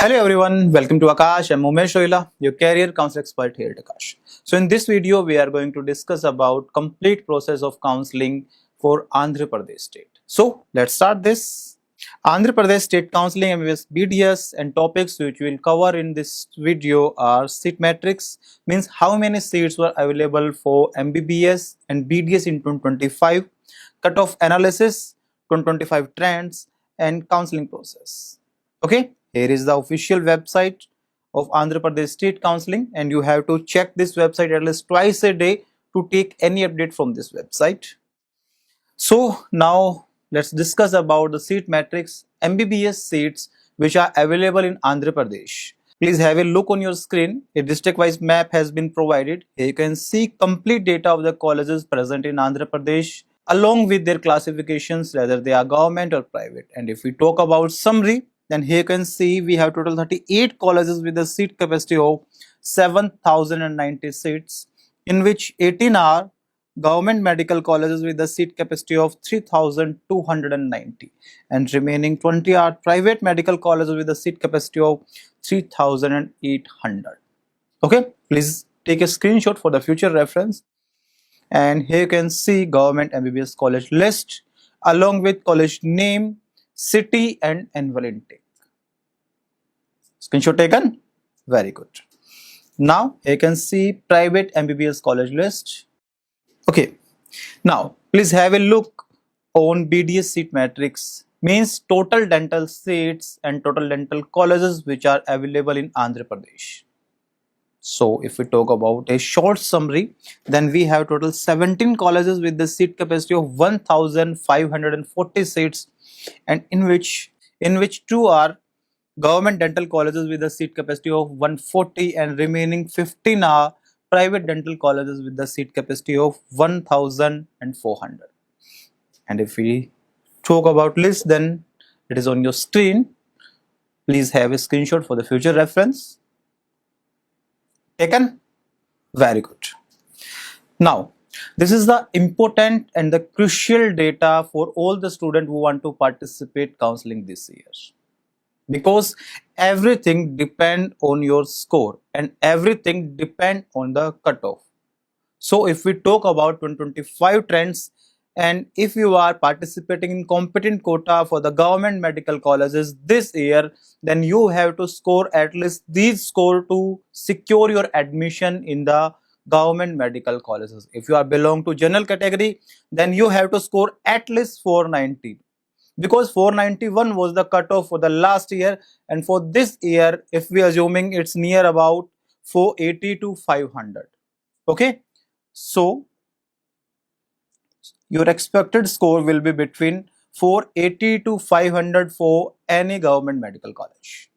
Hello everyone, welcome to Akash. I'm Umesh Roila, your career counselor expert here at Akash. So in this video, we are going to discuss about complete process of counseling for Andhra Pradesh state. So let's start this. Andhra Pradesh State Counseling MBBS BDS and topics which we will cover in this video are seat matrix, means how many seats were available for MBBS and BDS in 2025, cutoff analysis, 2025 trends, and counseling process. Okay, here is the official website of Andhra Pradesh State Counseling, and you have to check this website at least twice a day to take any update from this website. So now let's discuss about the seat matrix MBBS seats which are available in Andhra Pradesh. Please have a look on your screen. A district-wise map has been provided. Here you can see complete data of the colleges present in Andhra Pradesh along with their classifications, whether they are government or private. And if we talk about summary, then here you can see we have total 38 colleges with a seat capacity of 7,090 seats, in which 18 are government medical colleges with a seat capacity of 3,290, and remaining 20 are private medical colleges with a seat capacity of 3,800. Okay, please take a screenshot for the future reference. And here you can see government MBBS college list along with college name, city and annual intake. Screenshot taken? Very good. Now you can see private MBBS college list. Okay, now please have a look on BDS seat matrix, means total dental seats and total dental colleges which are available in Andhra Pradesh. So if we talk about a short summary, then we have total 17 colleges with the seat capacity of 1,540 seats, and in which 2 are government dental colleges with a seat capacity of 140, and remaining 15 are private dental colleges with the seat capacity of 1,400. And if we talk about list, then it is on your screen. Please have a screenshot for the future reference. Taken? Very good. Now, this is the important and the crucial data for all the students who want to participate counseling this year, because everything depend on your score and everything depend on the cutoff. So if we talk about 2025 trends, and if you are participating in competent quota for the government medical colleges this year, then you have to score at least these score to secure your admission in the government medical colleges. If you are belong to general category, then you have to score at least 490, because 491 was the cutoff for the last year, and for this year if we assuming it's near about 480 to 500. Okay, so your expected score will be between 480 to 500 for any government medical college.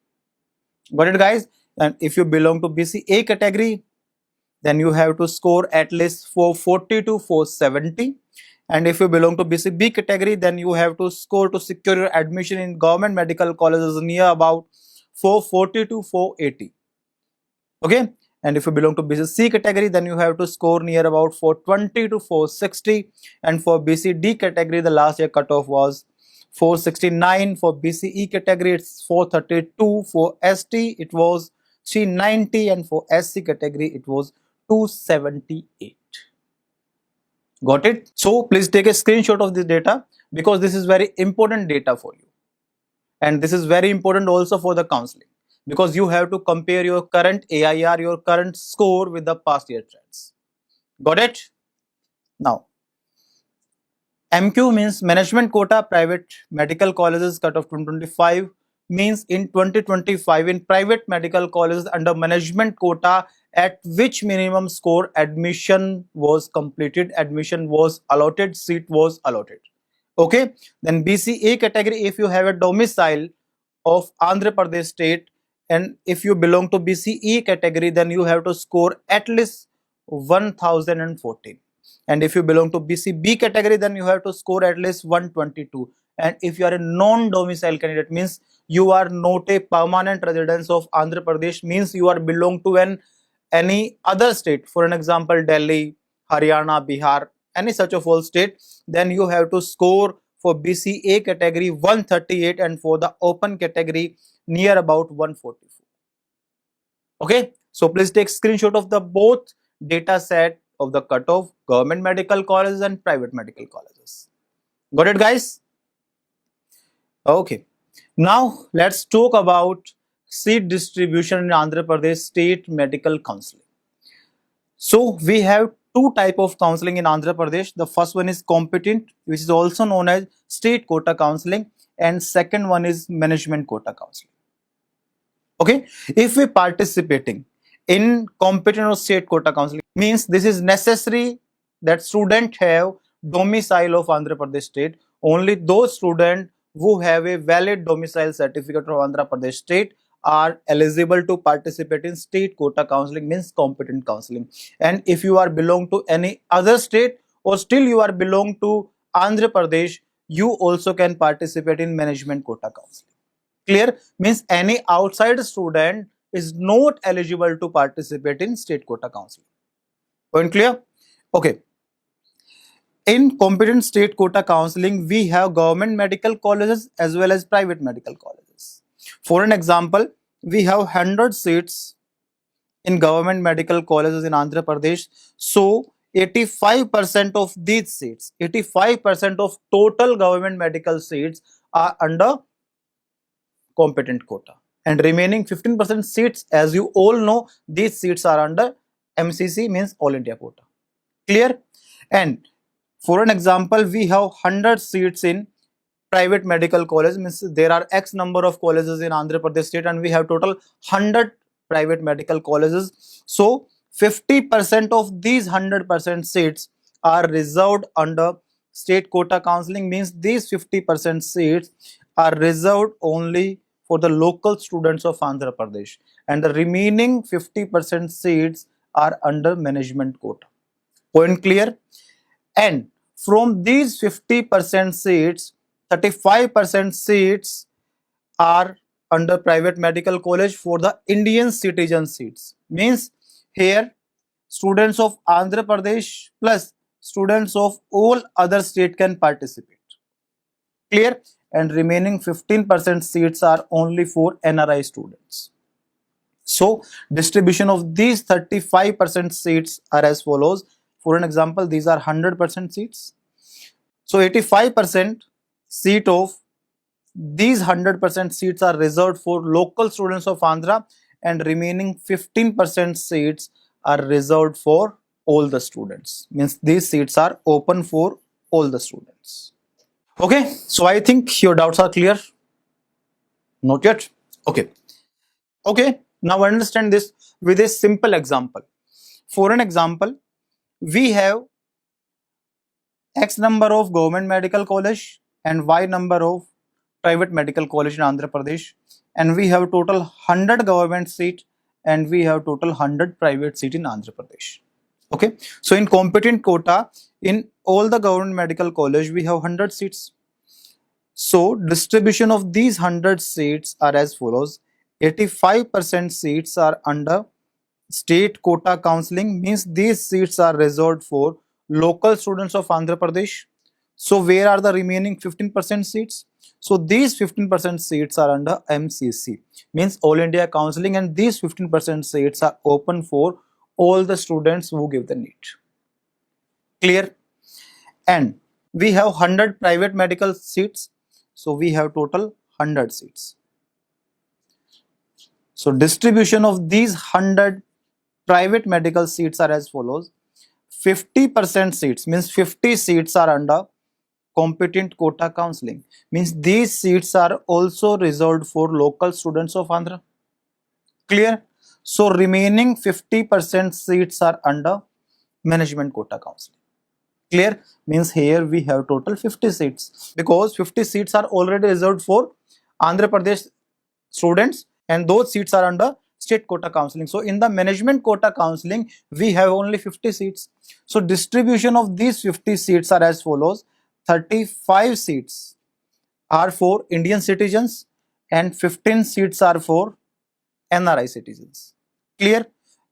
Got it, guys? And if you belong to BCA category, then you have to score at least 440 to 470. And if you belong to BCB category, then you have to score to secure your admission in government medical colleges near about 440 to 480. Okay, and if you belong to BCC category, then you have to score near about 420 to 460. And for BCD category, the last year cutoff was 469. For BCE category, it's 432. For ST, it was 390, and for SC category, it was 278. Got it? So please take a screenshot of this data, because this is very important data for you, and this is very important also for the counseling, because you have to compare your current AIR, your current score with the past year trends. Got it? Now, MQ means management quota private medical colleges cutoff 2025, means in 2025 in private medical colleges under management quota, at which minimum score admission was completed, admission was allotted, seat was allotted. Okay, then BCA category, if you have a domicile of Andhra Pradesh state, and if you belong to BCE category, then you have to score at least 1014. And if you belong to BCB category, then you have to score at least 122. And if you are a non-domicile candidate, means you are not a permanent resident of Andhra Pradesh, means you are belong to any other state, for an example Delhi, Haryana, Bihar, any such of all state, then you have to score for BCA category 138, and for the open category near about 144. Okay, so please take screenshot of the both data set of the cutoff government medical colleges and private medical colleges. Got it, guys? Okay, now let's talk about seat distribution in Andhra Pradesh State Medical Counseling. So we have two type of counseling in Andhra Pradesh. The first one is competent, which is also known as state quota counseling, and second one is management quota counseling. Okay, if we participating in competent or state quota counseling, means this is necessary that student have domicile of Andhra Pradesh state. Only those student who have a valid domicile certificate of Andhra Pradesh state are eligible to participate in state quota counseling, means competent counseling. And if you are belong to any other state or still you are belong to Andhra Pradesh, you also can participate in management quota counseling. Clear? Means any outside student is not eligible to participate in state quota counseling. Point clear? Okay. In competent state quota counseling, we have government medical colleges as well as private medical colleges. For an example, we have 100 seats in government medical colleges in Andhra Pradesh. So 85% of these seats, 85% of total government medical seats are under competent quota, and remaining 15% seats, as you all know, these seats are under MCC, means All India quota. Clear? And for an example, we have 100 seats in private medical college, means there are X number of colleges in Andhra Pradesh state and we have total 100 private medical colleges. So 50% of these 100% seats are reserved under state quota counseling, means these 50% seats are reserved only for the local students of Andhra Pradesh, and the remaining 50% seats are under management quota. Point clear? And from these 50% seats, 35% seats are under private medical college for the Indian citizen seats. Means here students of Andhra Pradesh plus students of all other state can participate. Clear? And remaining 15% seats are only for NRI students. So distribution of these 35% seats are as follows. For an example, these are 100% seats. So 85% seat of these 100% seats are reserved for local students of Andhra, and remaining 15% seats are reserved for all the students. Means these seats are open for all the students. Okay, so I think your doubts are clear. Not yet? Okay. Okay, now understand this with a simple example. For an example, we have X number of government medical college and Y number of private medical college in Andhra Pradesh, and we have total 100 government seat and we have total 100 private seat in Andhra Pradesh. Okay, so in competent quota, in all the government medical college, we have 100 seats. So distribution of these 100 seats are as follows. 85% seats are under state quota counseling, means these seats are reserved for local students of Andhra Pradesh. So where are the remaining 15% seats? So these 15% seats are under MCC, means All India Counseling, and these 15% seats are open for all the students who give the NEET. Clear? And we have 100 private medical seats. So we have total 100 seats. So distribution of these 100 private medical seats are as follows. 50% seats, means 50 seats are under competent quota counseling, means these seats are also reserved for local students of Andhra. Clear? So remaining 50% seats are under management quota counseling. Clear? Means here we have total 50 seats, because 50 seats are already reserved for Andhra Pradesh students and those seats are under state quota counseling. So in the management quota counseling, we have only 50 seats. So distribution of these 50 seats are as follows. 35 seats are for Indian citizens and 15 seats are for NRI citizens. Clear?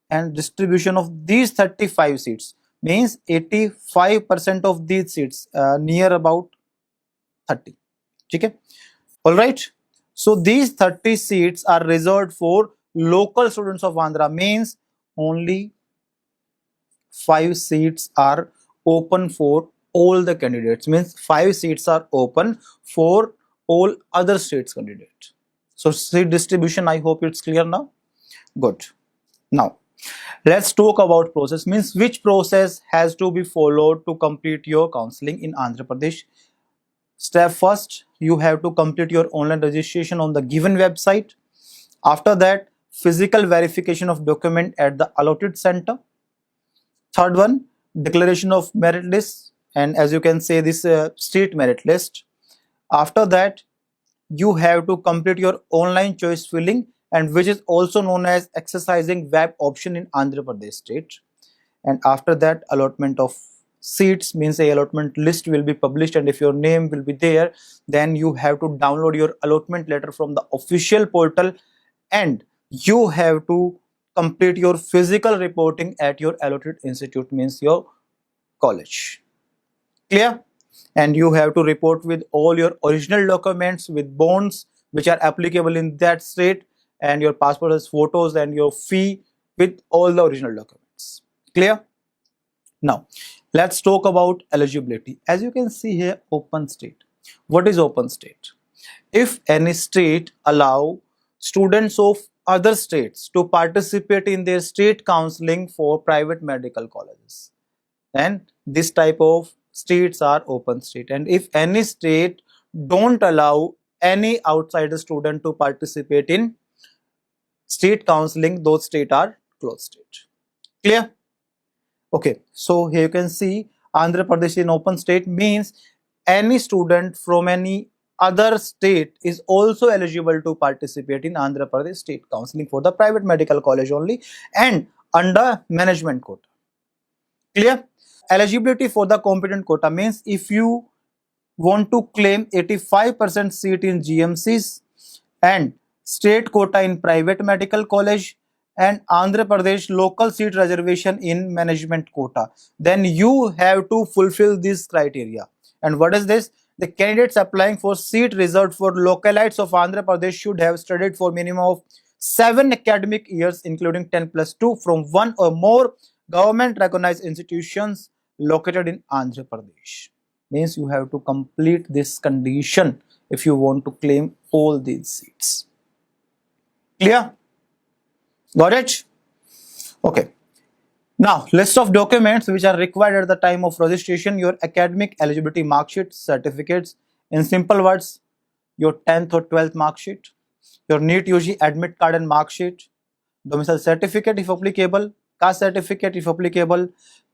And distribution of these 35 seats means 85% of these seats, near about 30. Okay? All right. So these 30 seats are reserved for local students of Andhra, means only 5 seats are open for all the candidates, means 5 seats are open for all other states candidates. So seat distribution, I hope it's clear now. Good. Now let's talk about process, means which process has to be followed to complete your counseling in Andhra Pradesh. Step first, you have to complete your online registration on the given website. After that, physical verification of document at the allotted center. Third one, declaration of merit list, and as you can say, this state merit list. After that, you have to complete your online choice filling, and which is also known as exercising web option in Andhra Pradesh state. And after that, allotment of seats, means a allotment list will be published, and if your name will be there, then you have to download your allotment letter from the official portal, and you have to complete your physical reporting at your allotted institute, means your college. Clear? And you have to report with all your original documents with bonds which are applicable in that state, and your passport has photos and your fee with all the original documents. Clear? Now let's talk about eligibility. As you can see here, open state. What is open state? If any state allow students of other states to participate in their state counseling for private medical colleges, then this type of states are open state. And if any state don't allow any outsider student to participate in state counseling, those states are closed state. Clear? Okay, so here you can see Andhra Pradesh in open state, means any student from any other state is also eligible to participate in Andhra Pradesh state counseling for the private medical college only, and under management quota. Clear? Eligibility for the competent quota means if you want to claim 85% seat in GMCs and state quota in private medical college and Andhra Pradesh local seat reservation in management quota, then you have to fulfill this criteria. And what is this? The candidates applying for seat reserved for localites of Andhra Pradesh should have studied for minimum of 7 academic years, including 10+2 from one or more government recognized institutions located in Andhra Pradesh. Means you have to complete this condition if you want to claim all these seats. Clear? Got it? Okay. Now, list of documents which are required at the time of registration: your academic eligibility mark sheet, certificates, in simple words, your 10th or 12th mark sheet, your NEET UG admit card and mark sheet, domicile certificate if applicable, caste certificate if applicable,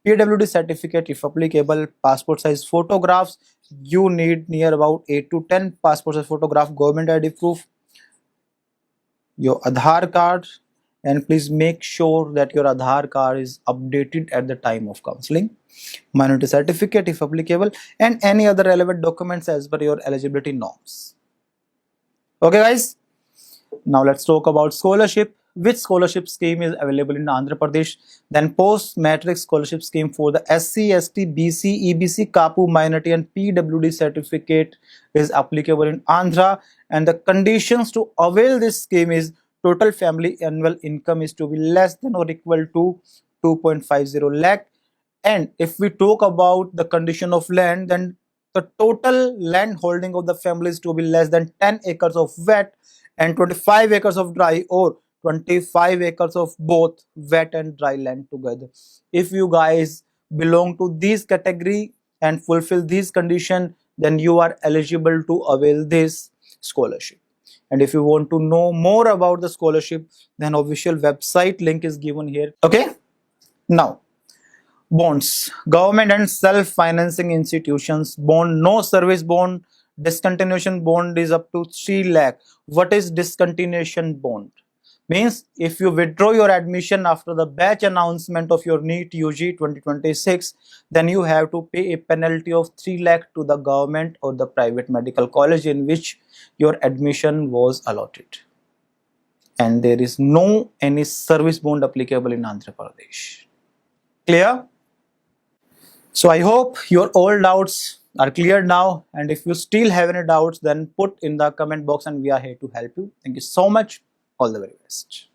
PWD certificate if applicable, passport size photographs. You need near about 8 to 10 passport size photograph, government ID proof, your Aadhaar card, and please make sure that your Aadhaar card is updated at the time of counseling, minority certificate if applicable, and any other relevant documents as per your eligibility norms. Okay guys, now let's talk about scholarship. Which scholarship scheme is available in Andhra Pradesh? Then post matric scholarship scheme for the SC, ST, BC, EBC, KAPU, minority and PWD certificate is applicable in Andhra, and the conditions to avail this scheme is total family annual income is to be less than or equal to 2.50 lakh. And if we talk about the condition of land, then the total land holding of the family is to be less than 10 acres of wet and 25 acres of dry, or 25 acres of both wet and dry land together. If you guys belong to this category and fulfill these conditions, then you are eligible to avail this scholarship. And if you want to know more about the scholarship, then official website link is given here. Okay. Now, bonds, government and self-financing institutions bond, no service bond, discontinuation bond is up to 3 lakh. What is discontinuation bond? Means if you withdraw your admission after the batch announcement of your NEET UG 2026, then you have to pay a penalty of 3 lakh to the government or the private medical college in which your admission was allotted. And there is no any service bond applicable in Andhra Pradesh. Clear? So I hope your all doubts are clear now, and if you still have any doubts, then put in the comment box and we are here to help you. Thank you so much. All the very best.